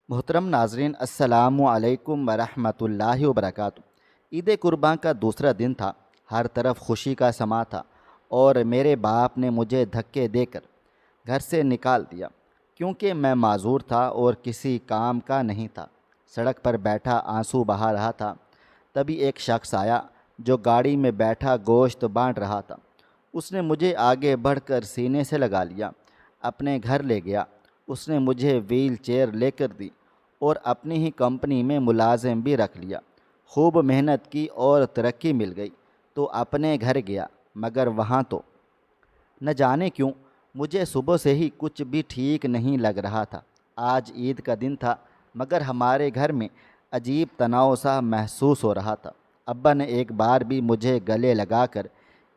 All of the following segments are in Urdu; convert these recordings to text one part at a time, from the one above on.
محترم ناظرین، السلام علیکم ورحمۃ اللہ وبرکاتہ۔ عید قربان کا دوسرا دن تھا۔ ہر طرف خوشی کا سما تھا اور میرے باپ نے مجھے دھکے دے کر گھر سے نکال دیا کیونکہ میں معذور تھا اور کسی کام کا نہیں تھا۔ سڑک پر بیٹھا آنسو بہا رہا تھا، تبھی ایک شخص آیا جو گاڑی میں بیٹھا گوشت بانٹ رہا تھا۔ اس نے مجھے آگے بڑھ کر سینے سے لگا لیا، اپنے گھر لے گیا۔ اس نے مجھے ویل چیئر لے کر دی اور اپنی ہی کمپنی میں ملازم بھی رکھ لیا۔ خوب محنت کی اور ترقی مل گئی تو اپنے گھر گیا، مگر وہاں تو نہ جانے کیوں مجھے صبح سے ہی کچھ بھی ٹھیک نہیں لگ رہا تھا۔ آج عید کا دن تھا مگر ہمارے گھر میں عجیب تناؤ سا محسوس ہو رہا تھا۔ ابا نے ایک بار بھی مجھے گلے لگا کر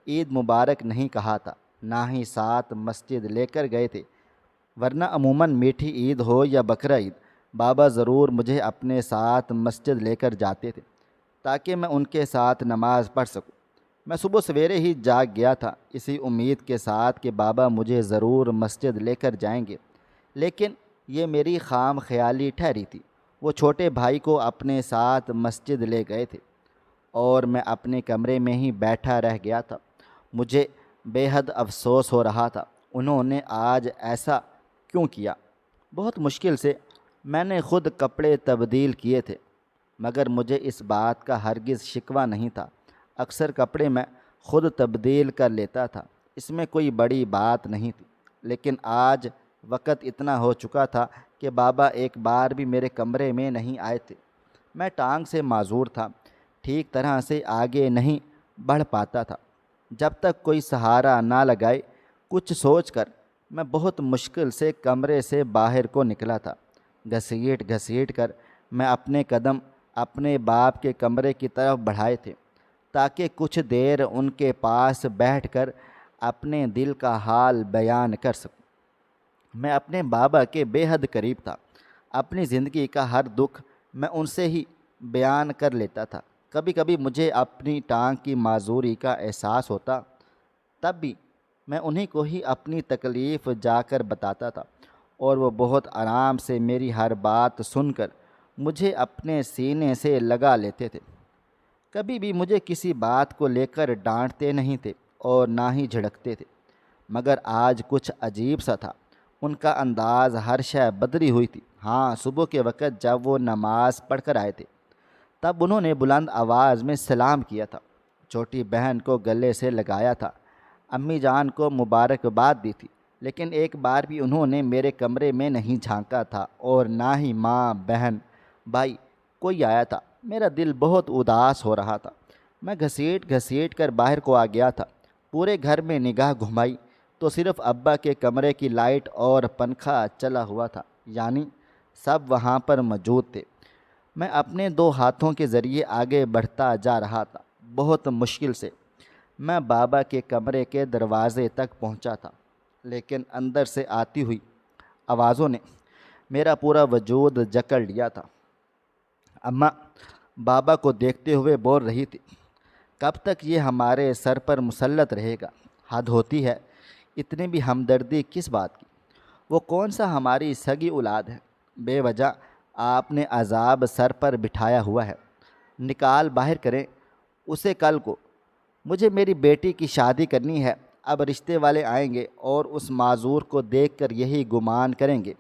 عید مبارک نہیں کہا تھا، نہ ہی ساتھ مسجد لے کر گئے تھے، ورنہ عموماً میٹھی عید ہو یا بقرہ عید بابا ضرور مجھے اپنے ساتھ مسجد لے کر جاتے تھے تاکہ میں ان کے ساتھ نماز پڑھ سکوں۔ میں صبح سویرے ہی جاگ گیا تھا اسی امید کے ساتھ کہ بابا مجھے ضرور مسجد لے کر جائیں گے، لیکن یہ میری خام خیالی ٹھہری تھی۔ وہ چھوٹے بھائی کو اپنے ساتھ مسجد لے گئے تھے اور میں اپنے کمرے میں ہی بیٹھا رہ گیا تھا۔ مجھے بے حد افسوس ہو رہا تھا، انہوں نے آج ایسا کیوں کیا؟ بہت مشکل سے میں نے خود کپڑے تبدیل کیے تھے، مگر مجھے اس بات کا ہرگز شکوہ نہیں تھا۔ اکثر کپڑے میں خود تبدیل کر لیتا تھا، اس میں کوئی بڑی بات نہیں تھی، لیکن آج وقت اتنا ہو چکا تھا کہ بابا ایک بار بھی میرے کمرے میں نہیں آئے تھے۔ میں ٹانگ سے معذور تھا، ٹھیک طرح سے آگے نہیں بڑھ پاتا تھا جب تک کوئی سہارا نہ لگائے۔ کچھ سوچ کر میں بہت مشکل سے کمرے سے باہر کو نکلا تھا۔ گھسیٹ گھسیٹ کر میں اپنے قدم اپنے باپ کے کمرے کی طرف بڑھائے تھے تاکہ کچھ دیر ان کے پاس بیٹھ کر اپنے دل کا حال بیان کر سکوں۔ میں اپنے بابا کے بے حد قریب تھا، اپنی زندگی کا ہر دکھ میں ان سے ہی بیان کر لیتا تھا۔ کبھی کبھی مجھے اپنی ٹانگ کی معذوری کا احساس ہوتا، تب بھی میں انہیں کو ہی اپنی تکلیف جا کر بتاتا تھا اور وہ بہت آرام سے میری ہر بات سن کر مجھے اپنے سینے سے لگا لیتے تھے۔ کبھی بھی مجھے کسی بات کو لے کر ڈانٹتے نہیں تھے اور نہ ہی جھڑکتے تھے، مگر آج کچھ عجیب سا تھا۔ ان کا انداز ہر شے بدلی ہوئی تھی۔ ہاں، صبح کے وقت جب وہ نماز پڑھ کر آئے تھے تب انہوں نے بلند آواز میں سلام کیا تھا، چھوٹی بہن کو گلے سے لگایا تھا، امی جان کو مبارکباد دی تھی، لیکن ایک بار بھی انہوں نے میرے کمرے میں نہیں جھانکا تھا اور نہ ہی ماں، بہن، بھائی کوئی آیا تھا۔ میرا دل بہت اداس ہو رہا تھا۔ میں گھسیٹ گھسیٹ کر باہر کو آ گیا تھا، پورے گھر میں نگاہ گھمائی تو صرف ابا کے کمرے کی لائٹ اور پنکھا چلا ہوا تھا، یعنی سب وہاں پر موجود تھے۔ میں اپنے دو ہاتھوں کے ذریعے آگے بڑھتا جا رہا تھا، بہت مشکل سے میں بابا کے کمرے کے دروازے تک پہنچا تھا، لیکن اندر سے آتی ہوئی آوازوں نے میرا پورا وجود جکڑ لیا تھا۔ اماں بابا کو دیکھتے ہوئے بول رہی تھی، کب تک یہ ہمارے سر پر مسلط رہے گا؟ حد ہوتی ہے، اتنی بھی ہمدردی کس بات کی؟ وہ کون سا ہماری سگی اولاد ہے؟ بے وجہ آپ نے عذاب سر پر بٹھایا ہوا ہے، نکال باہر کریں اسے کل کو۔ مجھے میری بیٹی کی شادی کرنی ہے، اب رشتے والے آئیں گے اور اس معذور کو دیکھ کر یہی گمان کریں گے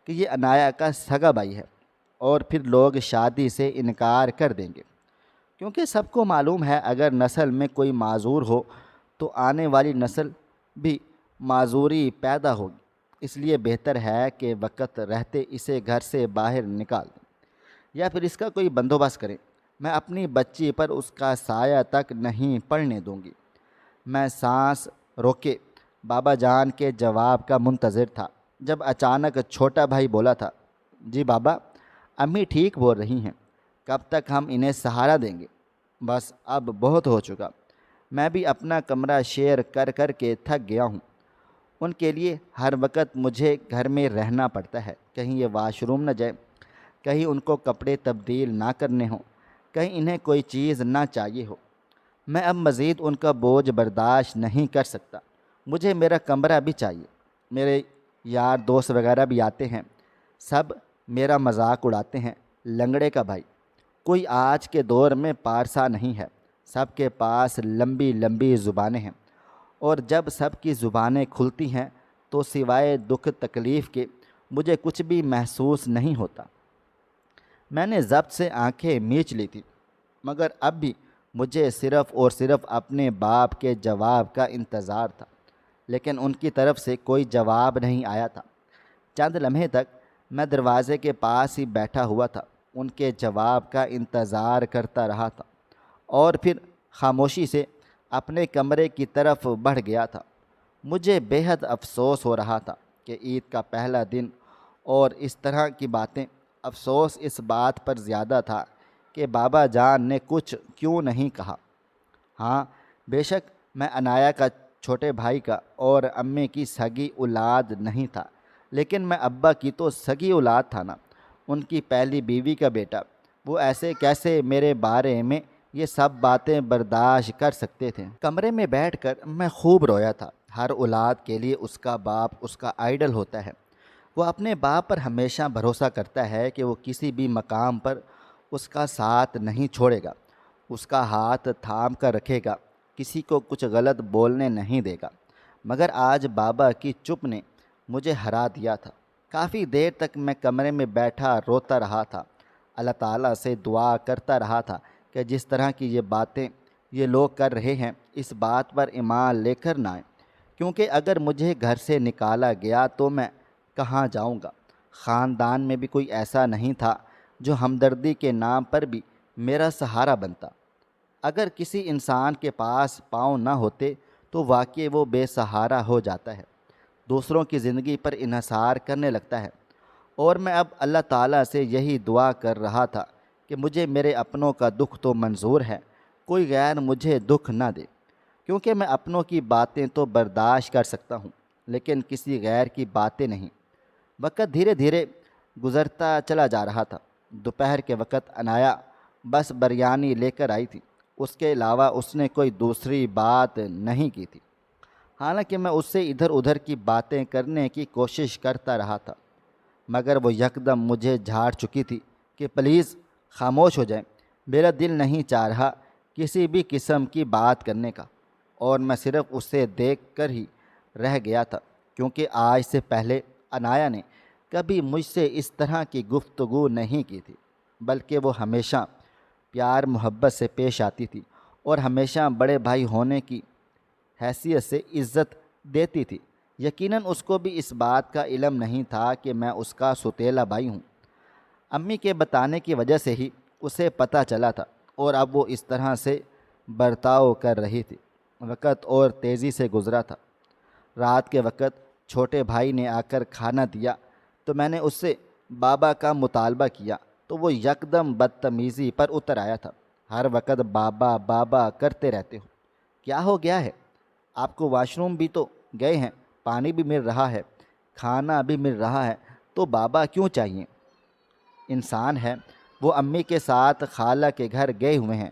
کہ یہ عنایا کا سگا بھائی ہے، اور پھر لوگ شادی سے انکار کر دیں گے، کیونکہ سب کو معلوم ہے اگر نسل میں کوئی معذور ہو تو آنے والی نسل بھی معذوری پیدا ہوگی۔ اس لیے بہتر ہے کہ وقت رہتے اسے گھر سے باہر نکال دیں یا پھر اس کا کوئی بندوبست کریں۔ میں اپنی بچی پر اس کا سایہ تک نہیں پڑنے دوں گی۔ میں سانس روکے بابا جان کے جواب کا منتظر تھا جب اچانک چھوٹا بھائی بولا تھا، جی بابا، امی ٹھیک بول رہی ہیں، کب تک ہم انہیں سہارا دیں گے؟ بس اب بہت ہو چکا، میں بھی اپنا کمرہ شیئر کر کر کے تھک گیا ہوں۔ ان کے لیے ہر وقت مجھے گھر میں رہنا پڑتا ہے، کہیں یہ واش روم نہ جائے، کہیں ان کو کپڑے تبدیل نہ کرنے ہوں، کہیں انہیں کوئی چیز نہ چاہیے ہو۔ میں اب مزید ان کا بوجھ برداشت نہیں کر سکتا۔ مجھے میرا کمرہ بھی چاہیے۔ میرے یار دوست وغیرہ بھی آتے ہیں، سب میرا مذاق اڑاتے ہیں، لنگڑے کا بھائی۔ کوئی آج کے دور میں پارسا نہیں ہے، سب کے پاس لمبی لمبی زبانیں ہیں، اور جب سب کی زبانیں کھلتی ہیں تو سوائے دکھ تکلیف کے مجھے کچھ بھی محسوس نہیں ہوتا۔ میں نے ضبط سے آنکھیں میچ لی تھی، مگر اب بھی مجھے صرف اور صرف اپنے باپ کے جواب کا انتظار تھا، لیکن ان کی طرف سے کوئی جواب نہیں آیا تھا۔ چند لمحے تک میں دروازے کے پاس ہی بیٹھا ہوا تھا، ان کے جواب کا انتظار کرتا رہا تھا، اور پھر خاموشی سے اپنے کمرے کی طرف بڑھ گیا تھا۔ مجھے بے حد افسوس ہو رہا تھا کہ عید کا پہلا دن اور اس طرح کی باتیں۔ افسوس اس بات پر زیادہ تھا کہ بابا جان نے کچھ کیوں نہیں کہا۔ ہاں، بے شک میں عنایا کا چھوٹے بھائی کا اور امی کی سگی اولاد نہیں تھا، لیکن میں ابا کی تو سگی اولاد تھا نا، ان کی پہلی بیوی کا بیٹا۔ وہ ایسے کیسے میرے بارے میں یہ سب باتیں برداشت کر سکتے تھے؟ کمرے میں بیٹھ کر میں خوب رویا تھا۔ ہر اولاد کے لیے اس کا باپ اس کا آئیڈل ہوتا ہے۔ وہ اپنے باپ پر ہمیشہ بھروسہ کرتا ہے کہ وہ کسی بھی مقام پر اس کا ساتھ نہیں چھوڑے گا، اس کا ہاتھ تھام کر رکھے گا، کسی کو کچھ غلط بولنے نہیں دے گا۔ مگر آج بابا کی چپ نے مجھے ہرا دیا تھا۔ کافی دیر تک میں کمرے میں بیٹھا روتا رہا تھا، اللہ تعالیٰ سے دعا کرتا رہا تھا کہ جس طرح کی یہ باتیں یہ لوگ کر رہے ہیں، اس بات پر ایمان لے کر نہ آئیں، کیونکہ اگر مجھے گھر سے نکالا گیا تو میں کہاں جاؤں گا؟ خاندان میں بھی کوئی ایسا نہیں تھا جو ہمدردی کے نام پر بھی میرا سہارا بنتا۔ اگر کسی انسان کے پاس پاؤں نہ ہوتے تو واقعی وہ بے سہارا ہو جاتا ہے، دوسروں کی زندگی پر انحصار کرنے لگتا ہے۔ اور میں اب اللہ تعالیٰ سے یہی دعا کر رہا تھا کہ مجھے میرے اپنوں کا دکھ تو منظور ہے، کوئی غیر مجھے دکھ نہ دے، کیونکہ میں اپنوں کی باتیں تو برداشت کر سکتا ہوں، لیکن کسی غیر کی باتیں نہیں۔ وقت دھیرے دھیرے گزرتا چلا جا رہا تھا۔ دوپہر کے وقت عنایا بس بریانی لے کر آئی تھی، اس کے علاوہ اس نے کوئی دوسری بات نہیں کی تھی۔ حالانکہ میں اس سے ادھر ادھر کی باتیں کرنے کی کوشش کرتا رہا تھا، مگر وہ یکدم مجھے جھاڑ چکی تھی کہ پلیز خاموش ہو جائیں، میرا دل نہیں چاہ رہا کسی بھی قسم کی بات کرنے کا، اور میں صرف اسے دیکھ کر ہی رہ گیا تھا، کیونکہ آج سے پہلے عنایا نے کبھی مجھ سے اس طرح کی گفتگو نہیں کی تھی، بلکہ وہ ہمیشہ پیار محبت سے پیش آتی تھی اور ہمیشہ بڑے بھائی ہونے کی حیثیت سے عزت دیتی تھی۔ یقیناً اس کو بھی اس بات کا علم نہیں تھا کہ میں اس کا سوتیلا بھائی ہوں۔ امی کے بتانے کی وجہ سے ہی اسے پتہ چلا تھا، اور اب وہ اس طرح سے برتاؤ کر رہی تھی۔ وقت اور تیزی سے گزرا تھا۔ رات کے وقت چھوٹے بھائی نے آ کر کھانا دیا تو میں نے اس سے بابا کا مطالبہ کیا تو وہ یکدم بدتمیزی پر اتر آیا تھا۔ ہر وقت بابا بابا کرتے رہتے ہو، کیا ہو گیا ہے؟ آپ کو واش روم بھی تو گئے ہیں، پانی بھی مل رہا ہے، کھانا بھی مل رہا ہے، تو بابا کیوں چاہیے؟ انسان ہے، وہ امی کے ساتھ خالہ کے گھر گئے ہوئے ہیں،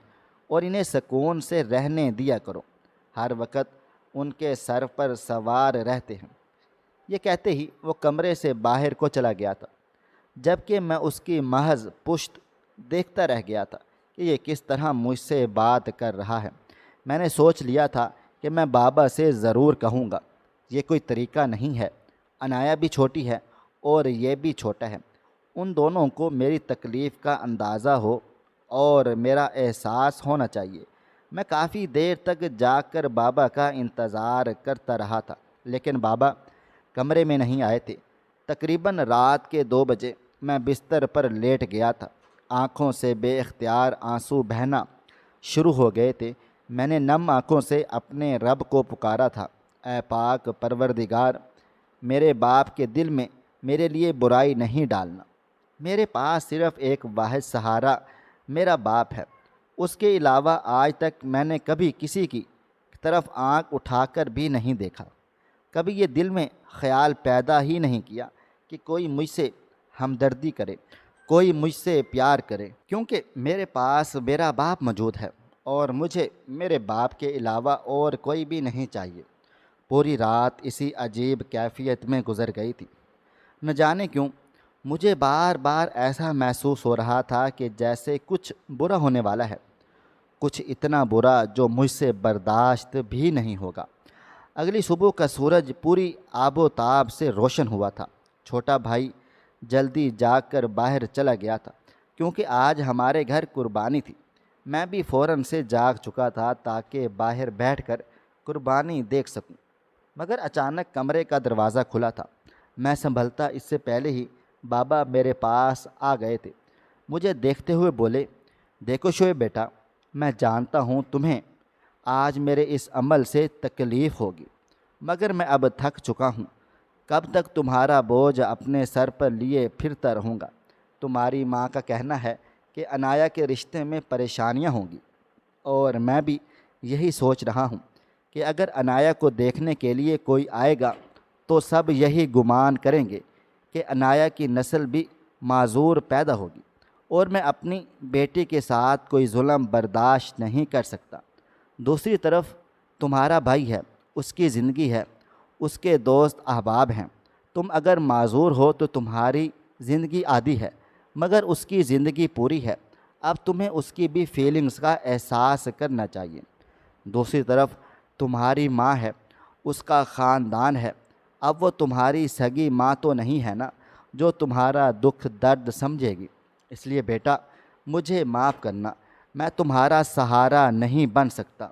اور انہیں سکون سے رہنے دیا کرو، ہر وقت ان کے سر پر سوار رہتے ہیں۔ یہ کہتے ہی وہ کمرے سے باہر کو چلا گیا تھا، جبکہ میں اس کی محض پشت دیکھتا رہ گیا تھا کہ یہ کس طرح مجھ سے بات کر رہا ہے۔ میں نے سوچ لیا تھا کہ میں بابا سے ضرور کہوں گا، یہ کوئی طریقہ نہیں ہے، عنایا بھی چھوٹی ہے اور یہ بھی چھوٹا ہے، ان دونوں کو میری تکلیف کا اندازہ ہو اور میرا احساس ہونا چاہیے۔ میں کافی دیر تک جاگ کر بابا کا انتظار کرتا رہا تھا، لیکن بابا کمرے میں نہیں آئے تھے۔ تقریباً رات کے 2 بجے میں بستر پر لیٹ گیا تھا، آنکھوں سے بے اختیار آنسو بہنا شروع ہو گئے تھے۔ میں نے نم آنکھوں سے اپنے رب کو پکارا تھا، اے پاک پروردگار، میرے باپ کے دل میں میرے لیے برائی نہیں ڈالنا۔ میرے پاس صرف ایک واحد سہارا میرا باپ ہے، اس کے علاوہ آج تک میں نے کبھی کسی کی طرف آنکھ اٹھا کر بھی نہیں دیکھا۔ کبھی یہ دل میں خیال پیدا ہی نہیں کیا کہ کوئی مجھ سے ہمدردی کرے، کوئی مجھ سے پیار کرے، کیونکہ میرے پاس میرا باپ موجود ہے اور مجھے میرے باپ کے علاوہ اور کوئی بھی نہیں چاہیے۔ پوری رات اسی عجیب کیفیت میں گزر گئی تھی۔ نہ جانے کیوں مجھے بار بار ایسا محسوس ہو رہا تھا کہ جیسے کچھ برا ہونے والا ہے، کچھ اتنا برا جو مجھ سے برداشت بھی نہیں ہوگا۔ اگلی صبح کا سورج پوری آب و تاب سے روشن ہوا تھا۔ چھوٹا بھائی جلدی جاگ کر باہر چلا گیا تھا کیونکہ آج ہمارے گھر قربانی تھی۔ میں بھی فوراً سے جاگ چکا تھا تاکہ باہر بیٹھ کر قربانی دیکھ سکوں، مگر اچانک کمرے کا دروازہ کھلا تھا۔ میں سنبھلتا اس سے پہلے ہی بابا میرے پاس آ گئے تھے۔ مجھے دیکھتے ہوئے بولے، دیکھو شعیب بیٹا، میں جانتا ہوں تمہیں آج میرے اس عمل سے تکلیف ہوگی، مگر میں اب تھک چکا ہوں۔ کب تک تمہارا بوجھ اپنے سر پر لیے پھرتا رہوں گا؟ تمہاری ماں کا کہنا ہے کہ عنایا کے رشتے میں پریشانیاں ہوں گی، اور میں بھی یہی سوچ رہا ہوں کہ اگر عنایا کو دیکھنے کے لیے کوئی آئے گا تو سب یہی گمان کریں گے کہ عنایا کی نسل بھی معذور پیدا ہوگی، اور میں اپنی بیٹی کے ساتھ کوئی ظلم برداشت نہیں کر سکتا۔ دوسری طرف تمہارا بھائی ہے، اس کی زندگی ہے، اس کے دوست احباب ہیں۔ تم اگر معذور ہو تو تمہاری زندگی آدھی ہے، مگر اس کی زندگی پوری ہے۔ اب تمہیں اس کی بھی فیلنگز کا احساس کرنا چاہیے۔ دوسری طرف تمہاری ماں ہے، اس کا خاندان ہے۔ اب وہ تمہاری سگی ماں تو نہیں ہے نا، جو تمہارا دکھ درد سمجھے گی۔ اس لیے بیٹا مجھے معاف کرنا، میں تمہارا سہارا نہیں بن سکتا۔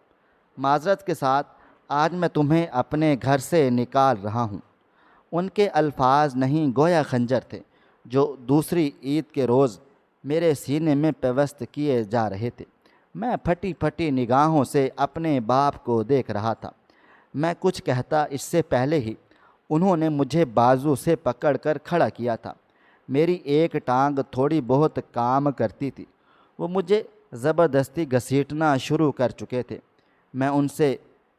معذرت کے ساتھ آج میں تمہیں اپنے گھر سے نکال رہا ہوں۔ ان کے الفاظ نہیں گویا خنجر تھے جو دوسری عید کے روز میرے سینے میں پیوست کیے جا رہے تھے۔ میں پھٹی پھٹی نگاہوں سے اپنے باپ کو دیکھ رہا تھا۔ میں کچھ کہتا اس سے پہلے ہی انہوں نے مجھے بازو سے پکڑ کر کھڑا کیا تھا۔ میری ایک ٹانگ تھوڑی بہت کام کرتی تھی، وہ مجھے زبردستی گھسیٹنا شروع کر چکے تھے۔ میں ان سے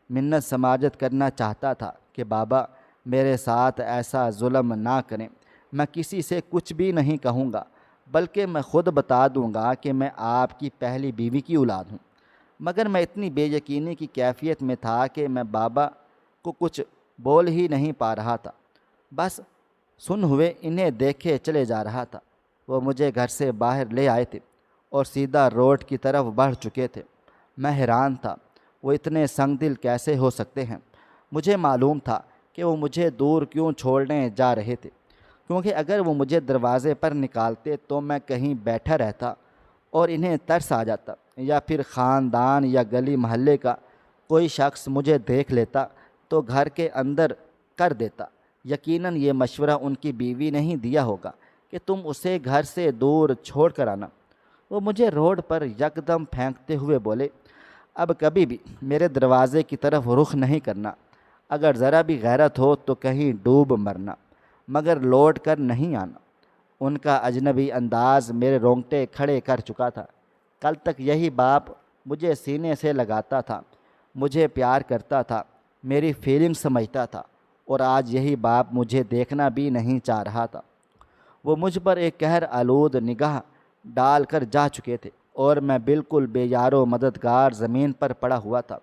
منت سماجت کرنا چاہتا تھا کہ بابا میرے ساتھ ایسا ظلم نہ کریں، میں کسی سے کچھ بھی نہیں کہوں گا، بلکہ میں خود بتا دوں گا کہ میں آپ کی پہلی بیوی کی اولاد ہوں۔ مگر میں اتنی بے یقینی کی کیفیت میں تھا کہ میں بابا کو کچھ بول ہی نہیں پا رہا تھا، بس سن ہوئے انہیں دیکھے چلے جا رہا تھا۔ وہ مجھے گھر سے باہر لے آئے تھے اور سیدھا روڈ کی طرف بڑھ چکے تھے۔ میں حیران تھا، وہ اتنے سنگ دل کیسے ہو سکتے ہیں؟ مجھے معلوم تھا کہ وہ مجھے دور کیوں چھوڑنے جا رہے تھے، کیونکہ اگر وہ مجھے دروازے پر نکالتے تو میں کہیں بیٹھا رہتا اور انہیں ترس آ جاتا، یا پھر خاندان یا گلی محلے کا کوئی شخص مجھے دیکھ لیتا تو گھر کے اندر کر دیتا۔ یقیناً یہ مشورہ ان کی بیوی نہیں دیا ہوگا کہ تم اسے گھر سے دور چھوڑ کر آنا۔ وہ مجھے روڈ پر یکدم پھینکتے ہوئے بولے، اب کبھی بھی میرے دروازے کی طرف رخ نہیں کرنا۔ اگر ذرا بھی غیرت ہو تو کہیں ڈوب مرنا، مگر لوٹ کر نہیں آنا۔ ان کا اجنبی انداز میرے رونگٹے کھڑے کر چکا تھا۔ کل تک یہی باپ مجھے سینے سے لگاتا تھا، مجھے پیار کرتا تھا، میری فیلنگ سمجھتا تھا، اور آج یہی باپ مجھے دیکھنا بھی نہیں چاہ رہا تھا۔ وہ مجھ پر ایک قہر آلود نگاہ ڈال کر جا چکے تھے، اور میں بالکل بے یار و مددگار زمین پر پڑا ہوا تھا۔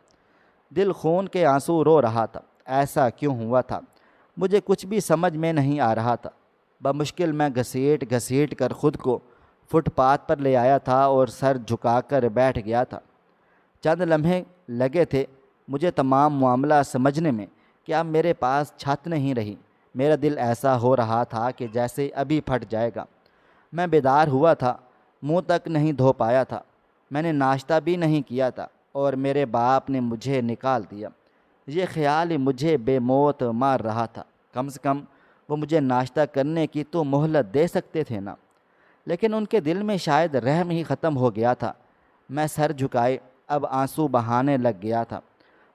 دل خون کے آنسو رو رہا تھا۔ ایسا کیوں ہوا تھا؟ مجھے کچھ بھی سمجھ میں نہیں آ رہا تھا۔ بمشکل میں گھسیٹ گھسیٹ کر خود کو فٹ پاتھ پر لے آیا تھا اور سر جھکا کر بیٹھ گیا تھا۔ چند لمحے لگے تھے مجھے تمام معاملہ سمجھنے میں کہ اب میرے پاس چھت نہیں رہی۔ میرا دل ایسا ہو رہا تھا کہ جیسے ابھی پھٹ جائے گا۔ میں بیدار ہوا تھا، منہ تک نہیں دھو پایا تھا، میں نے ناشتہ بھی نہیں کیا تھا، اور میرے باپ نے مجھے نکال دیا۔ یہ خیال ہی مجھے بے موت مار رہا تھا۔ کم سے کم وہ مجھے ناشتہ کرنے کی تو مہلت دے سکتے تھے نا۔ لیکن ان کے دل میں شاید رحم ہی ختم ہو گیا تھا۔ میں سر جھکائے اب آنسو بہانے لگ گیا تھا۔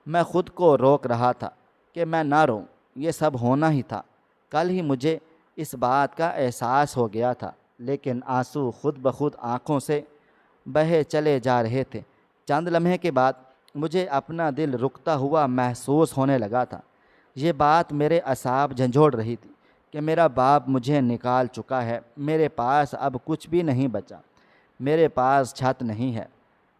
میں خود کو روک رہا تھا کہ میں نہ روں، یہ سب ہونا ہی تھا۔ کل ہی مجھے اس بات کا احساس ہو گیا تھا، لیکن آنسو خود بخود آنکھوں سے بہے چلے جا رہے تھے۔ چند لمحے کے بعد مجھے اپنا دل رکتا ہوا محسوس ہونے لگا تھا۔ یہ بات میرے اعصاب جھنجھوڑ رہی تھی کہ میرا باپ مجھے نکال چکا ہے، میرے پاس اب کچھ بھی نہیں بچا، میرے پاس چھت نہیں ہے۔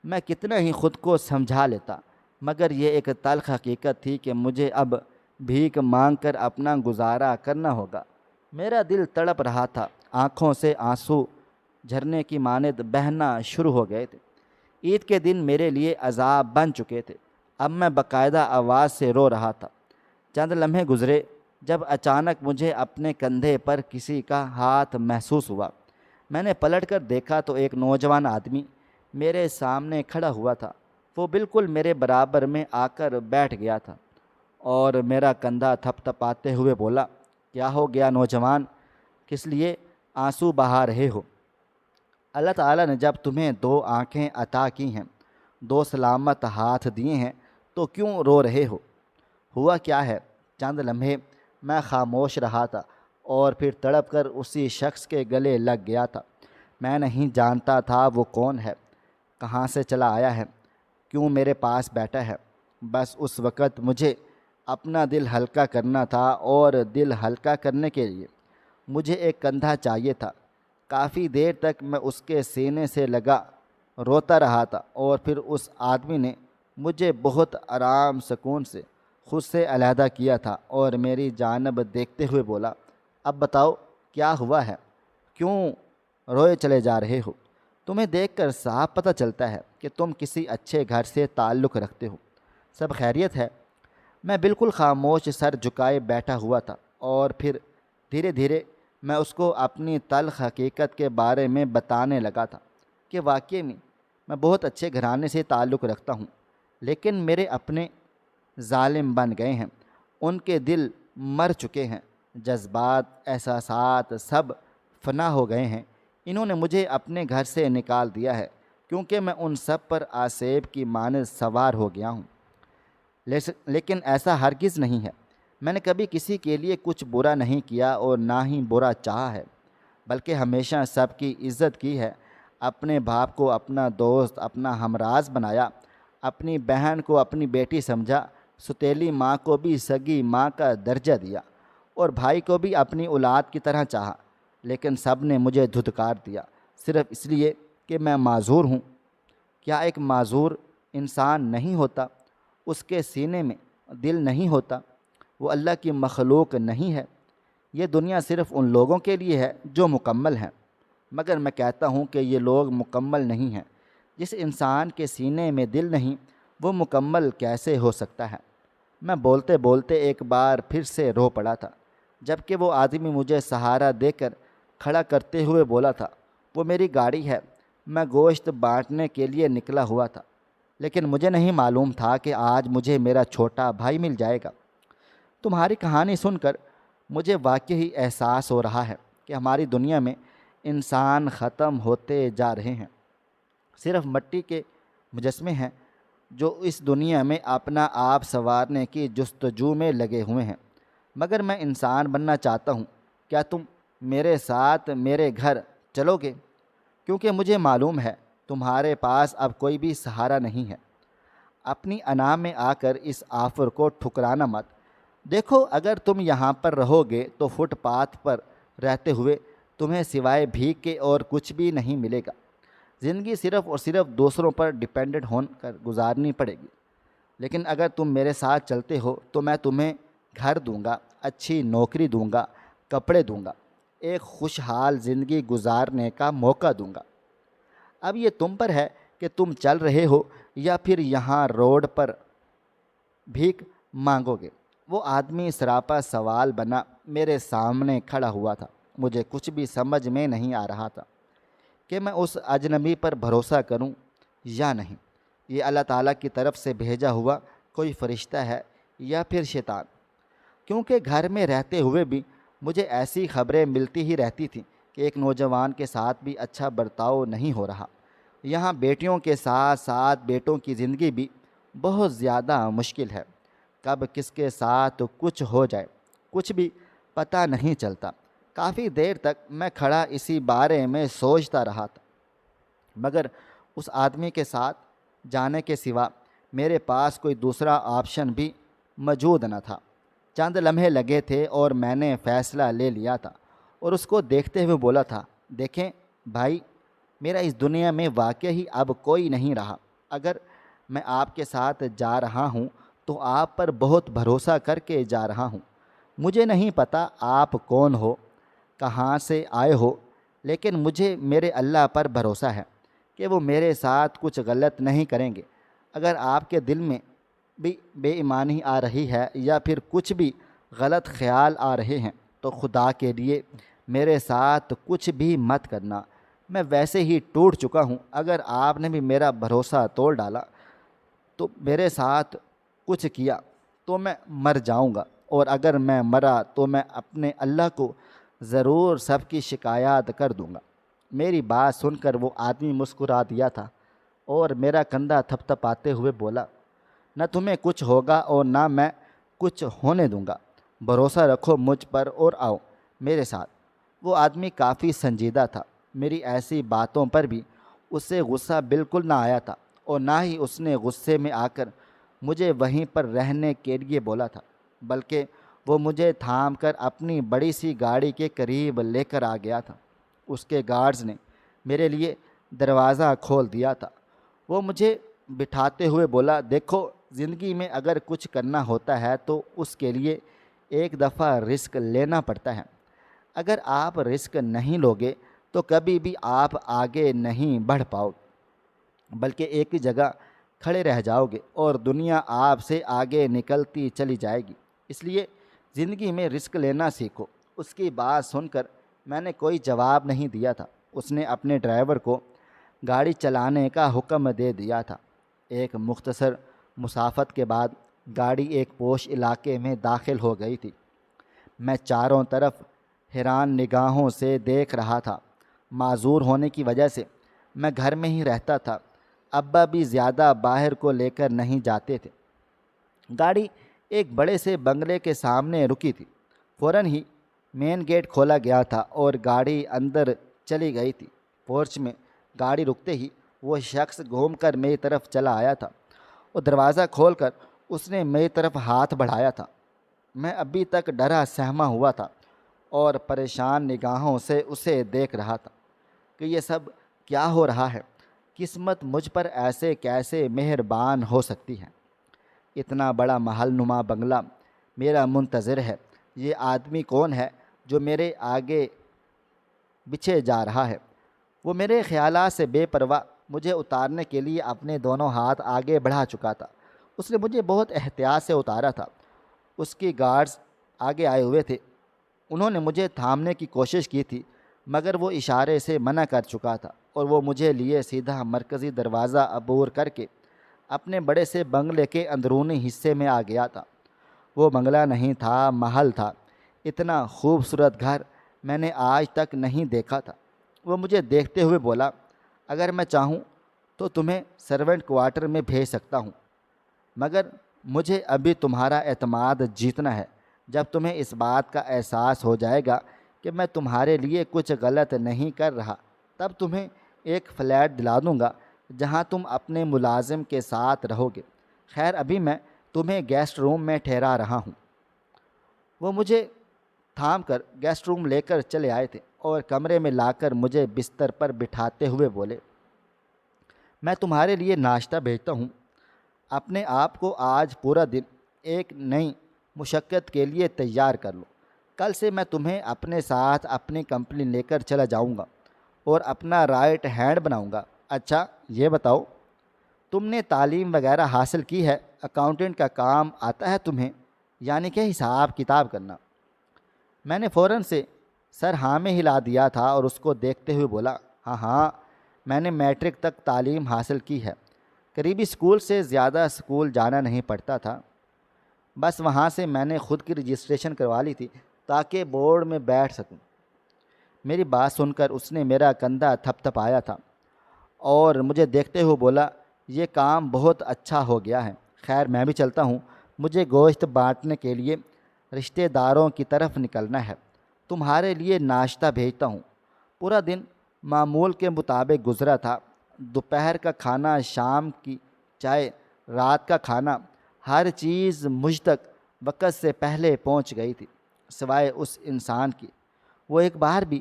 میں کتنا ہی خود کو سمجھا لیتا، مگر یہ ایک تلخ حقیقت تھی کہ مجھے اب بھیک مانگ کر اپنا گزارا کرنا ہوگا۔ میرا دل تڑپ رہا تھا، آنکھوں سے آنسو جھرنے کی مانند بہنا شروع ہو گئے تھے۔ عید کے دن میرے لیے عذاب بن چکے تھے، اب میں باقاعدہ آواز سے رو رہا تھا۔ چند لمحے گزرے جب اچانک مجھے اپنے کندھے پر کسی کا ہاتھ محسوس ہوا۔ میں نے پلٹ کر دیکھا تو ایک نوجوان آدمی میرے سامنے کھڑا ہوا تھا۔ وہ بالکل میرے برابر میں آ کر بیٹھ گیا تھا اور میرا کندھا تھپ تھپاتے ہوئے بولا، کیا ہو گیا نوجوان، کس لیے آنسو بہا رہے ہو؟ اللہ تعالیٰ نے جب تمہیں دو آنکھیں عطا کی ہیں، دو سلامت ہاتھ دیے ہیں، تو کیوں رو رہے ہو؟ ہوا کیا ہے؟ چند لمحے میں خاموش رہا تھا اور پھر تڑپ کر اسی شخص کے گلے لگ گیا تھا۔ میں نہیں جانتا تھا وہ کون ہے، کہاں سے چلا آیا ہے، کیوں میرے پاس بیٹھا ہے۔ بس اس وقت مجھے اپنا دل ہلکا کرنا تھا، اور دل ہلکا کرنے کے لیے مجھے ایک کندھا چاہیے تھا۔ کافی دیر تک میں اس کے سینے سے لگا روتا رہا تھا، اور پھر اس آدمی نے مجھے بہت آرام سکون سے خود سے علیحدہ کیا تھا اور میری جانب دیکھتے ہوئے بولا، اب بتاؤ کیا ہوا ہے، کیوں روئے چلے جا رہے ہو؟ تمہیں دیکھ کر صاف پتہ چلتا ہے کہ تم کسی اچھے گھر سے تعلق رکھتے ہو، سب خیریت ہے؟ میں بالکل خاموش سر جھکائے بیٹھا ہوا تھا، اور پھر دھیرے دھیرے میں اس کو اپنی تلخ حقیقت کے بارے میں بتانے لگا تھا کہ واقعی میں بہت اچھے گھرانے سے تعلق رکھتا ہوں، لیکن میرے اپنے ظالم بن گئے ہیں، ان کے دل مر چکے ہیں، جذبات احساسات سب فنا ہو گئے ہیں۔ انہوں نے مجھے اپنے گھر سے نکال دیا ہے کیونکہ میں ان سب پر آسیب کی مانند سوار ہو گیا ہوں۔ لیکن ایسا ہرگز نہیں ہے، میں نے کبھی کسی کے لیے کچھ برا نہیں کیا اور نہ ہی برا چاہا ہے، بلکہ ہمیشہ سب کی عزت کی ہے۔ اپنے باپ کو اپنا دوست، اپنا ہمراز بنایا، اپنی بہن کو اپنی بیٹی سمجھا، ستیلی ماں کو بھی سگی ماں کا درجہ دیا، اور بھائی کو بھی اپنی اولاد کی طرح چاہا، لیکن سب نے مجھے دھتکار دیا صرف اس لیے کہ میں معذور ہوں۔ کیا ایک معذور انسان نہیں ہوتا؟ اس کے سینے میں دل نہیں ہوتا؟ وہ اللہ کی مخلوق نہیں ہے؟ یہ دنیا صرف ان لوگوں کے لیے ہے جو مکمل ہیں، مگر میں کہتا ہوں کہ یہ لوگ مکمل نہیں ہیں۔ جس انسان کے سینے میں دل نہیں، وہ مکمل کیسے ہو سکتا ہے؟ میں بولتے بولتے ایک بار پھر سے رو پڑا تھا، جبکہ وہ آدمی مجھے سہارا دے کر کھڑا کرتے ہوئے بولا تھا، وہ میری گاڑی ہے، میں گوشت بانٹنے کے لیے نکلا ہوا تھا، لیکن مجھے نہیں معلوم تھا کہ آج مجھے میرا چھوٹا بھائی مل جائے گا۔ تمہاری کہانی سن کر مجھے واقعی احساس ہو رہا ہے کہ ہماری دنیا میں انسان ختم ہوتے جا رہے ہیں، صرف مٹی کے مجسمے ہیں جو اس دنیا میں اپنا آپ سنوارنے کی جستجو میں لگے ہوئے ہیں۔ مگر میں انسان بننا چاہتا ہوں، کیا تم میرے ساتھ میرے گھر چلو گے؟ کیونکہ مجھے معلوم ہے تمہارے پاس اب کوئی بھی سہارا نہیں ہے۔ اپنی انا میں آ کر اس آفر کو ٹھکرانا مت۔ دیکھو، اگر تم یہاں پر رہو گے تو فٹ پاتھ پر رہتے ہوئے تمہیں سوائے بھیک کے اور کچھ بھی نہیں ملے گا۔ زندگی صرف اور صرف دوسروں پر ڈیپینڈنٹ ہو کر گزارنی پڑے گی۔ لیکن اگر تم میرے ساتھ چلتے ہو تو میں تمہیں گھر دوں گا، اچھی نوکری دوں گا، کپڑے دوں گا، ایک خوشحال زندگی گزارنے کا موقع دوں گا۔ اب یہ تم پر ہے کہ تم چل رہے ہو یا پھر یہاں روڈ پر بھیک مانگو گے۔ وہ آدمی سراپا سوال بنا میرے سامنے کھڑا ہوا تھا۔ مجھے کچھ بھی سمجھ میں نہیں آ رہا تھا کہ میں اس اجنبی پر بھروسہ کروں یا نہیں۔ یہ اللہ تعالیٰ کی طرف سے بھیجا ہوا کوئی فرشتہ ہے یا پھر شیطان؟ کیونکہ گھر میں رہتے ہوئے بھی مجھے ایسی خبریں ملتی ہی رہتی تھیں کہ ایک نوجوان کے ساتھ بھی اچھا برتاؤ نہیں ہو رہا۔ یہاں بیٹیوں کے ساتھ ساتھ بیٹوں کی زندگی بھی بہت زیادہ مشکل ہے۔ کب کس کے ساتھ کچھ ہو جائے کچھ بھی پتہ نہیں چلتا۔ کافی دیر تک میں کھڑا اسی بارے میں سوچتا رہا تھا، مگر اس آدمی کے ساتھ جانے کے سوا میرے پاس کوئی دوسرا آپشن بھی موجود نہ تھا۔ چند لمحے لگے تھے اور میں نے فیصلہ لے لیا تھا، اور اس کو دیکھتے ہوئے بولا تھا، دیکھیں بھائی، میرا اس دنیا میں واقعی اب کوئی نہیں رہا۔ اگر میں آپ کے ساتھ جا رہا ہوں تو آپ پر بہت بھروسہ کر کے جا رہا ہوں۔ مجھے نہیں پتہ آپ کون ہو، کہاں سے آئے ہو، لیکن مجھے میرے اللہ پر بھروسہ ہے کہ وہ میرے ساتھ کچھ غلط نہیں کریں گے۔ اگر آپ کے دل میں بھی بے ایمانی آ رہی ہے یا پھر کچھ بھی غلط خیال آ رہے ہیں تو خدا کے لیے میرے ساتھ کچھ بھی مت کرنا، میں ویسے ہی ٹوٹ چکا ہوں۔ اگر آپ نے بھی میرا بھروسہ توڑ ڈالا تو میرے ساتھ کچھ کیا تو میں مر جاؤں گا، اور اگر میں مرا تو میں اپنے اللہ کو ضرور سب کی شکایت کر دوں گا۔ میری بات سن کر وہ آدمی مسکرا دیا تھا اور میرا کندھا تھپ تھپاتے ہوئے بولا، نہ تمہیں کچھ ہوگا اور نہ میں کچھ ہونے دوں گا، بھروسہ رکھو مجھ پر اور آؤ میرے ساتھ۔ وہ آدمی کافی سنجیدہ تھا، میری ایسی باتوں پر بھی اس سے غصہ بالکل نہ آیا تھا، اور نہ ہی اس نے غصے میں آ کر مجھے وہیں پر رہنے کے لیے بولا تھا، بلکہ وہ مجھے تھام کر اپنی بڑی سی گاڑی کے قریب لے کر آ گیا تھا۔ اس کے گارڈز نے میرے لیے دروازہ کھول دیا تھا۔ وہ مجھے بٹھاتے ہوئے بولا، دیکھو زندگی میں اگر کچھ کرنا ہوتا ہے تو اس کے لیے ایک دفعہ رسک لینا پڑتا ہے۔ اگر آپ رسک نہیں لوگے تو کبھی بھی آپ آگے نہیں بڑھ پاؤ، بلکہ ایک ہی جگہ کھڑے رہ جاؤ گے اور دنیا آپ سے آگے نکلتی چلی جائے گی۔ اس لیے زندگی میں رسک لینا سیکھو۔ اس کی بات سن کر میں نے کوئی جواب نہیں دیا تھا۔ اس نے اپنے ڈرائیور کو گاڑی چلانے کا حکم دے دیا تھا۔ ایک مختصر مسافت کے بعد گاڑی ایک پوش علاقے میں داخل ہو گئی تھی۔ میں چاروں طرف حیران نگاہوں سے دیکھ رہا تھا۔ معذور ہونے کی وجہ سے میں گھر میں ہی رہتا تھا، ابا بھی زیادہ باہر کو لے کر نہیں جاتے تھے۔ گاڑی ایک بڑے سے بنگلے کے سامنے رکی تھی۔ فوراً ہی مین گیٹ کھولا گیا تھا اور گاڑی اندر چلی گئی تھی۔ پورچ میں گاڑی رکتے ہی وہ شخص گھوم کر میری طرف چلا آیا تھا اور دروازہ کھول کر اس نے میری طرف ہاتھ بڑھایا تھا۔ میں ابھی تک ڈرا سہما ہوا تھا اور پریشان نگاہوں سے اسے دیکھ رہا تھا کہ یہ سب کیا ہو رہا ہے۔ قسمت مجھ پر ایسے کیسے مہربان ہو سکتی ہے؟ اتنا بڑا محل نما بنگلہ میرا منتظر ہے۔ یہ آدمی کون ہے جو میرے آگے بچھے جا رہا ہے؟ وہ میرے خیالات سے بے پرواہ مجھے اتارنے کے لیے اپنے دونوں ہاتھ آگے بڑھا چکا تھا۔ اس نے مجھے بہت احتیاط سے اتارا تھا۔ اس کی گارڈز آگے آئے ہوئے تھے۔ انہوں نے مجھے تھامنے کی کوشش کی تھی، مگر وہ اشارے سے منع کر چکا تھا اور وہ مجھے لیے سیدھا مرکزی دروازہ عبور کر کے اپنے بڑے سے بنگلے کے اندرونی حصے میں آ گیا تھا۔ وہ بنگلہ نہیں تھا، محل تھا۔ اتنا خوبصورت گھر میں نے آج تک نہیں دیکھا تھا۔ وہ مجھے دیکھتے ہوئے بولا، اگر میں چاہوں تو تمہیں سرونٹ کوارٹر میں بھیج سکتا ہوں، مگر مجھے ابھی تمہارا اعتماد جیتنا ہے۔ جب تمہیں اس بات کا احساس ہو جائے گا کہ میں تمہارے لیے کچھ غلط نہیں کر رہا، تب تمہیں ایک فلیٹ دلا دوں گا جہاں تم اپنے ملازم کے ساتھ رہو گے۔ خیر ابھی میں تمہیں گیسٹ روم میں ٹھہرا رہا ہوں۔ وہ مجھے تھام کر گیسٹ روم لے کر چلے آئے تھے اور کمرے میں لا کر مجھے بستر پر بٹھاتے ہوئے بولے، میں تمہارے لیے ناشتہ بھیجتا ہوں۔ اپنے آپ کو آج پورا دن ایک نئی مشقت کے لیے تیار کر لو۔ کل سے میں تمہیں اپنے ساتھ اپنی کمپنی لے کر چلا جاؤں گا اور اپنا رائٹ ہینڈ بناؤں گا۔ اچھا یہ بتاؤ، تم نے تعلیم وغیرہ حاصل کی ہے؟ اکاؤنٹنٹ کا کام آتا ہے تمہیں؟ یعنی کہ حساب کتاب کرنا؟ میں نے فوراً سے سر ہاں میں ہلا دیا تھا اور اس کو دیکھتے ہوئے بولا، ہاں ہاں میں نے میٹرک تک تعلیم حاصل کی ہے۔ قریبی اسکول سے زیادہ اسکول جانا نہیں پڑتا تھا، بس وہاں سے میں نے خود کی رجسٹریشن کروا لی تھی تاکہ بورڈ میں بیٹھ سکوں۔ میری بات سن کر اس نے میرا کندھا تھپ تھپایا تھا اور مجھے دیکھتے ہوئے بولا، یہ کام بہت اچھا ہو گیا ہے۔ خیر میں بھی چلتا ہوں، مجھے گوشت بانٹنے کے لیے رشتہ داروں کی طرف نکلنا ہے۔ تمہارے لیے ناشتہ بھیجتا ہوں۔ پورا دن معمول کے مطابق گزرا تھا۔ دوپہر کا کھانا، شام کی چائے، رات کا کھانا، ہر چیز مجھ تک وقت سے پہلے پہنچ گئی تھی، سوائے اس انسان کی۔ وہ ایک بار بھی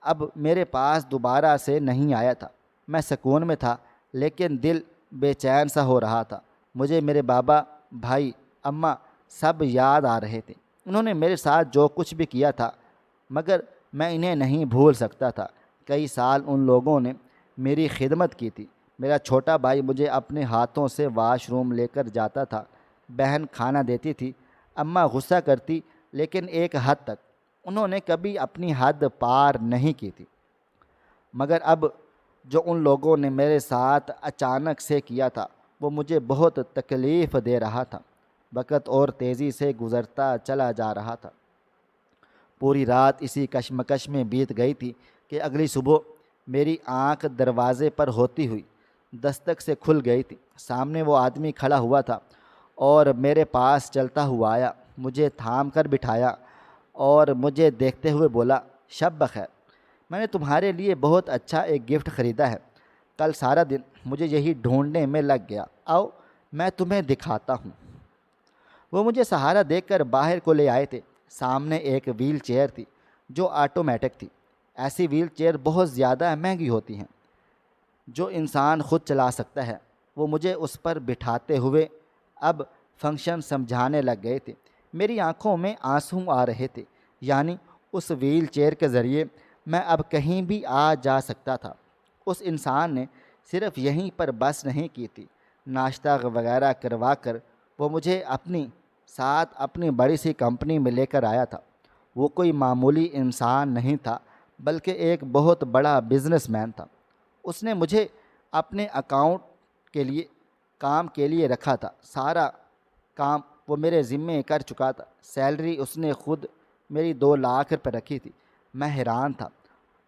اب میرے پاس دوبارہ سے نہیں آیا تھا۔ میں سکون میں تھا لیکن دل بے چین سا ہو رہا تھا۔ مجھے میرے بابا، بھائی، اماں سب یاد آ رہے تھے۔ انہوں نے میرے ساتھ جو کچھ بھی کیا تھا، مگر میں انہیں نہیں بھول سکتا تھا۔ کئی سال ان لوگوں نے میری خدمت کی تھی۔ میرا چھوٹا بھائی مجھے اپنے ہاتھوں سے واش روم لے کر جاتا تھا، بہن کھانا دیتی تھی، اماں غصہ کرتی، لیکن ایک حد تک انہوں نے کبھی اپنی حد پار نہیں کی تھی۔ مگر اب جو ان لوگوں نے میرے ساتھ اچانک سے کیا تھا وہ مجھے بہت تکلیف دے رہا تھا۔ وقت اور تیزی سے گزرتا چلا جا رہا تھا۔ پوری رات اسی کشمکش میں بیت گئی تھی کہ اگلی صبح میری آنکھ دروازے پر ہوتی ہوئی دستک سے کھل گئی تھی۔ سامنے وہ آدمی کھڑا ہوا تھا اور میرے پاس چلتا ہوا آیا، مجھے تھام کر بٹھایا اور مجھے دیکھتے ہوئے بولا، شب بخیر، میں نے تمہارے لیے بہت اچھا ایک گفٹ خریدا ہے۔ کل سارا دن مجھے یہی ڈھونڈنے میں لگ گیا، آؤ میں تمہیں دکھاتا ہوں۔ وہ مجھے سہارا دے کر باہر کو لے آئے تھے۔ سامنے ایک ویل چیئر تھی جو آٹومیٹک تھی۔ ایسی ویل چیئر بہت زیادہ مہنگی ہوتی ہیں جو انسان خود چلا سکتا ہے۔ وہ مجھے اس پر بٹھاتے ہوئے اب فنکشن سمجھانے لگ گئے تھے۔ میری آنکھوں میں آنسو آ رہے تھے، یعنی اس ویل چیئر کے ذریعے میں اب کہیں بھی آ جا سکتا تھا۔ اس انسان نے صرف یہیں پر بس نہیں کی تھی، ناشتہ وغیرہ کروا کر وہ مجھے اپنی ساتھ اپنی بڑی سی کمپنی میں لے کر آیا تھا۔ وہ کوئی معمولی انسان نہیں تھا بلکہ ایک بہت بڑا بزنس مین تھا۔ اس نے مجھے اپنے اکاؤنٹ کے لیے کام کے لیے رکھا تھا۔ سارا کام وہ میرے ذمے کر چکا تھا۔ سیلری اس نے خود میری 2 لاکھ روپے رکھی تھی۔ میں حیران تھا۔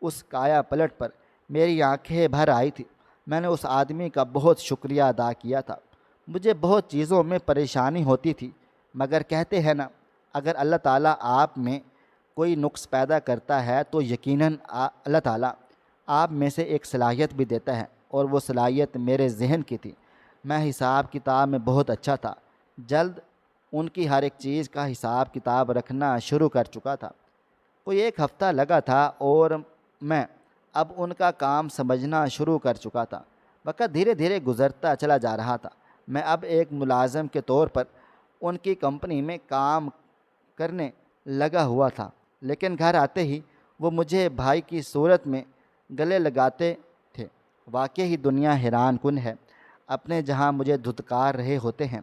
اس کایا پلٹ پر میری آنکھیں بھر آئی تھی۔ میں نے اس آدمی کا بہت شکریہ ادا کیا تھا۔ مجھے بہت چیزوں میں پریشانی ہوتی تھی، مگر کہتے ہیں نا، اگر اللہ تعالیٰ آپ میں کوئی نقص پیدا کرتا ہے تو یقیناً اللہ تعالیٰ آپ میں سے ایک صلاحیت بھی دیتا ہے، اور وہ صلاحیت میرے ذہن کی تھی۔ میں حساب کتاب میں بہت اچھا تھا، جلد ان کی ہر ایک چیز کا حساب کتاب رکھنا شروع کر چکا تھا۔ کوئی 1 ہفتہ لگا تھا اور میں اب ان کا کام سمجھنا شروع کر چکا تھا۔ وقت دھیرے دھیرے گزرتا چلا جا رہا تھا۔ میں اب ایک ملازم کے طور پر ان کی کمپنی میں کام کرنے لگا ہوا تھا، لیکن گھر آتے ہی وہ مجھے بھائی کی صورت میں گلے لگاتے تھے۔ واقعی دنیا حیران کن ہے۔ اپنے جہاں مجھے دھتکار رہے ہوتے ہیں،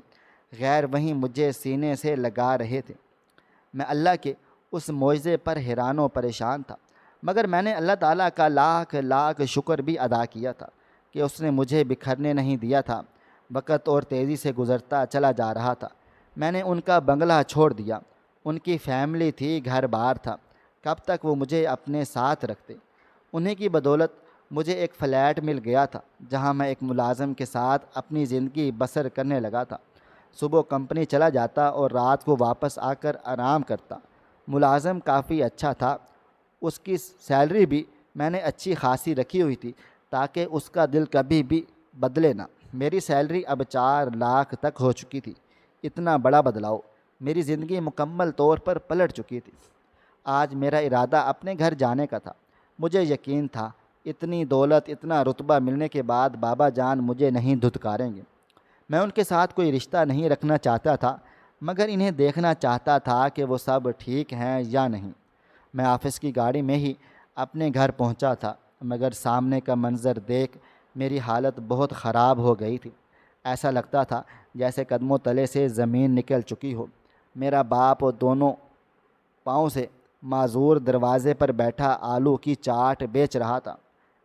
غیر وہیں مجھے سینے سے لگا رہے تھے۔ میں اللہ کے اس معجزے پر حیران و پریشان تھا، مگر میں نے اللہ تعالیٰ کا لاکھ لاکھ شکر بھی ادا کیا تھا کہ اس نے مجھے بکھرنے نہیں دیا تھا۔ وقت اور تیزی سے گزرتا چلا جا رہا تھا۔ میں نے ان کا بنگلہ چھوڑ دیا، ان کی فیملی تھی، گھر بار تھا، کب تک وہ مجھے اپنے ساتھ رکھتے؟ انہیں کی بدولت مجھے ایک فلیٹ مل گیا تھا جہاں میں ایک ملازم کے ساتھ اپنی زندگی بسر کرنے لگا تھا۔ صبح کمپنی چلا جاتا اور رات کو واپس آ کر آرام کرتا۔ ملازم کافی اچھا تھا، اس کی سیلری بھی میں نے اچھی خاصی رکھی ہوئی تھی تاکہ اس کا دل کبھی بھی بدلے نہ۔ میری سیلری اب 4 لاکھ تک ہو چکی تھی۔ اتنا بڑا بدلاؤ، میری زندگی مکمل طور پر پلٹ چکی تھی۔ آج میرا ارادہ اپنے گھر جانے کا تھا۔ مجھے یقین تھا اتنی دولت، اتنا رتبہ ملنے کے بعد بابا جان مجھے نہیں دھتکاریں گے۔ میں ان کے ساتھ کوئی رشتہ نہیں رکھنا چاہتا تھا، مگر انہیں دیکھنا چاہتا تھا کہ وہ سب ٹھیک ہیں یا نہیں۔ میں آفس کی گاڑی میں ہی اپنے گھر پہنچا تھا، مگر سامنے کا منظر دیکھ میری حالت بہت خراب ہو گئی تھی۔ ایسا لگتا تھا جیسے قدموں تلے سے زمین نکل چکی ہو۔ میرا باپ دونوں پاؤں سے معذور دروازے پر بیٹھا آلو کی چاٹ بیچ رہا تھا۔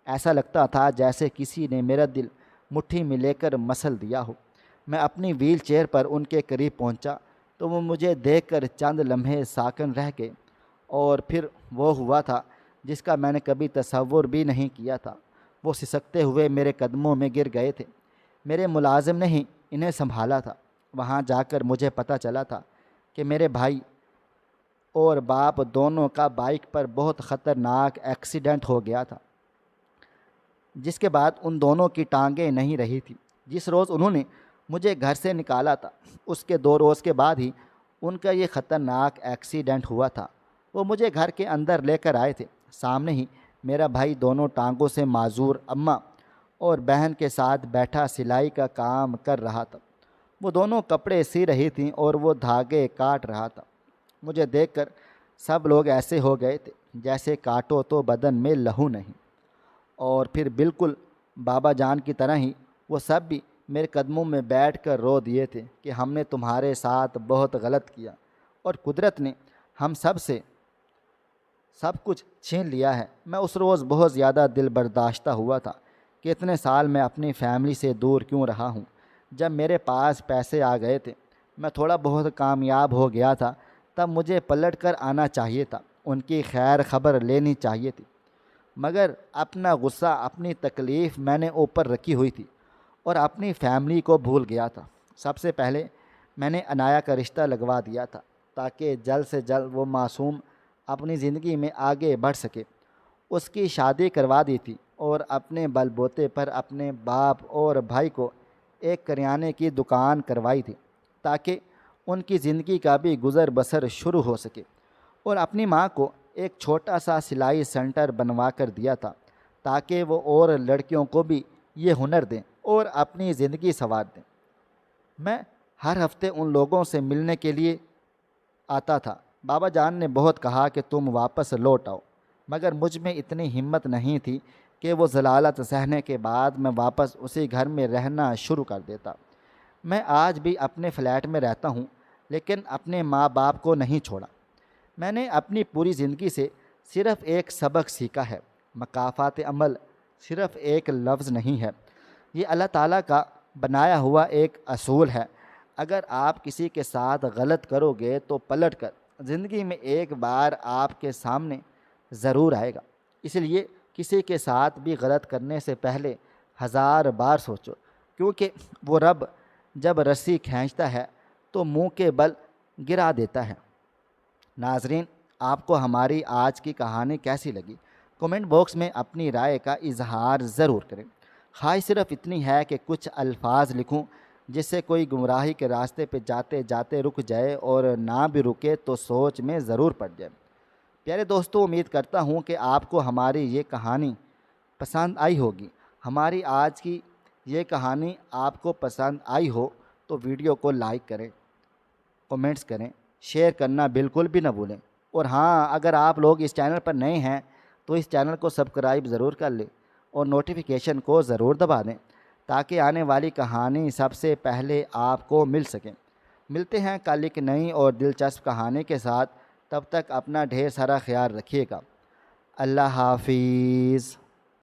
ایسا لگتا تھا جیسے کسی نے میرا دل مٹھی میں لے کر مسل دیا ہو۔ میں اپنی ویل چیئر پر ان کے قریب پہنچا تو وہ مجھے دیکھ کر چند لمحے ساکن رہ گئے، اور پھر وہ ہوا تھا جس کا میں نے کبھی تصور بھی نہیں کیا تھا۔ وہ سسکتے ہوئے میرے قدموں میں گر گئے تھے۔ میرے ملازم نے ہی انہیں سنبھالا تھا۔ وہاں جا کر مجھے پتہ چلا تھا کہ میرے بھائی اور باپ دونوں کا بائک پر بہت خطرناک ایکسیڈنٹ ہو گیا تھا، جس کے بعد ان دونوں کی ٹانگیں نہیں رہی تھی۔ جس روز انہوں نے مجھے گھر سے نکالا تھا، اس کے 2 روز کے بعد ہی ان کا یہ خطرناک ایکسیڈنٹ ہوا تھا۔ وہ مجھے گھر کے اندر لے کر آئے تھے۔ سامنے ہی میرا بھائی دونوں ٹانگوں سے معذور اماں اور بہن کے ساتھ بیٹھا سلائی کا کام کر رہا تھا۔ وہ دونوں کپڑے سی رہی تھیں اور وہ دھاگے کاٹ رہا تھا۔ مجھے دیکھ کر سب لوگ ایسے ہو گئے تھے جیسے کاٹو تو بدن میں لہو نہیں۔ اور پھر بالکل بابا جان کی طرح ہی وہ سب بھی میرے قدموں میں بیٹھ کر رو دیے تھے کہ ہم نے تمہارے ساتھ بہت غلط کیا اور قدرت نے ہم سب سے سب کچھ چھین لیا ہے۔ میں اس روز بہت زیادہ دل برداشتہ ہوا تھا کہ اتنے سال میں اپنی فیملی سے دور کیوں رہا ہوں۔ جب میرے پاس پیسے آ گئے تھے، میں تھوڑا بہت کامیاب ہو گیا تھا، تب مجھے پلٹ کر آنا چاہیے تھا، ان کی خیر خبر لینی چاہیے تھی۔ مگر اپنا غصہ، اپنی تکلیف میں نے اوپر رکھی ہوئی تھی اور اپنی فیملی کو بھول گیا تھا۔ سب سے پہلے میں نے انایا کا رشتہ لگوا دیا تھا تاکہ جلد سے جلد وہ معصوم اپنی زندگی میں آگے بڑھ سکے۔ اس کی شادی کروا دی تھی اور اپنے بل بوتے پر اپنے باپ اور بھائی کو ایک کریانے کی دکان کروائی تھی تاکہ ان کی زندگی کا بھی گزر بسر شروع ہو سکے، اور اپنی ماں کو ایک چھوٹا سا سلائی سینٹر بنوا کر دیا تھا تاکہ وہ اور لڑکیوں کو بھی یہ ہنر دیں اور اپنی زندگی سنوار دیں۔ میں ہر ہفتے ان لوگوں سے ملنے کے لیے آتا تھا۔ بابا جان نے بہت کہا کہ تم واپس لوٹ آؤ، مگر مجھ میں اتنی ہمت نہیں تھی کہ وہ ضلالت سہنے کے بعد میں واپس اسی گھر میں رہنا شروع کر دیتا۔ میں آج بھی اپنے فلیٹ میں رہتا ہوں، لیکن اپنے ماں باپ کو نہیں چھوڑا۔ میں نے اپنی پوری زندگی سے صرف ایک سبق سیکھا ہے، مکافات عمل صرف ایک لفظ نہیں ہے، یہ اللہ تعالیٰ کا بنایا ہوا ایک اصول ہے۔ اگر آپ کسی کے ساتھ غلط کرو گے تو پلٹ کر زندگی میں ایک بار آپ کے سامنے ضرور آئے گا۔ اس لیے کسی کے ساتھ بھی غلط کرنے سے پہلے 1000 بار سوچو، کیونکہ وہ رب جب رسی کھینچتا ہے تو منہ کے بل گرا دیتا ہے۔ ناظرین، آپ کو ہماری آج کی کہانی کیسی لگی؟ کومنٹ باکس میں اپنی رائے کا اظہار ضرور کریں۔ خواہش صرف اتنی ہے کہ کچھ الفاظ لکھوں جس سے کوئی گمراہی کے راستے پہ جاتے جاتے رک جائے، اور نہ بھی رکے تو سوچ میں ضرور پڑ جائے۔ پیارے دوستو، امید کرتا ہوں کہ آپ کو ہماری یہ کہانی پسند آئی ہوگی۔ ہماری آج کی یہ کہانی آپ کو پسند آئی ہو تو ویڈیو کو لائک کریں، کمنٹس کریں، شیئر کرنا بالکل بھی نہ بھولیں۔ اور ہاں، اگر آپ لوگ اس چینل پر نئے ہیں تو اس چینل کو سبسکرائب ضرور کر لیں اور نوٹیفیکیشن کو ضرور دبا دیں تاکہ آنے والی کہانی سب سے پہلے آپ کو مل سکیں۔ ملتے ہیں کل ایک نئی اور دلچسپ کہانی کے ساتھ، تب تک اپنا ڈھیر سارا خیال رکھیے گا۔ اللہ حافظ۔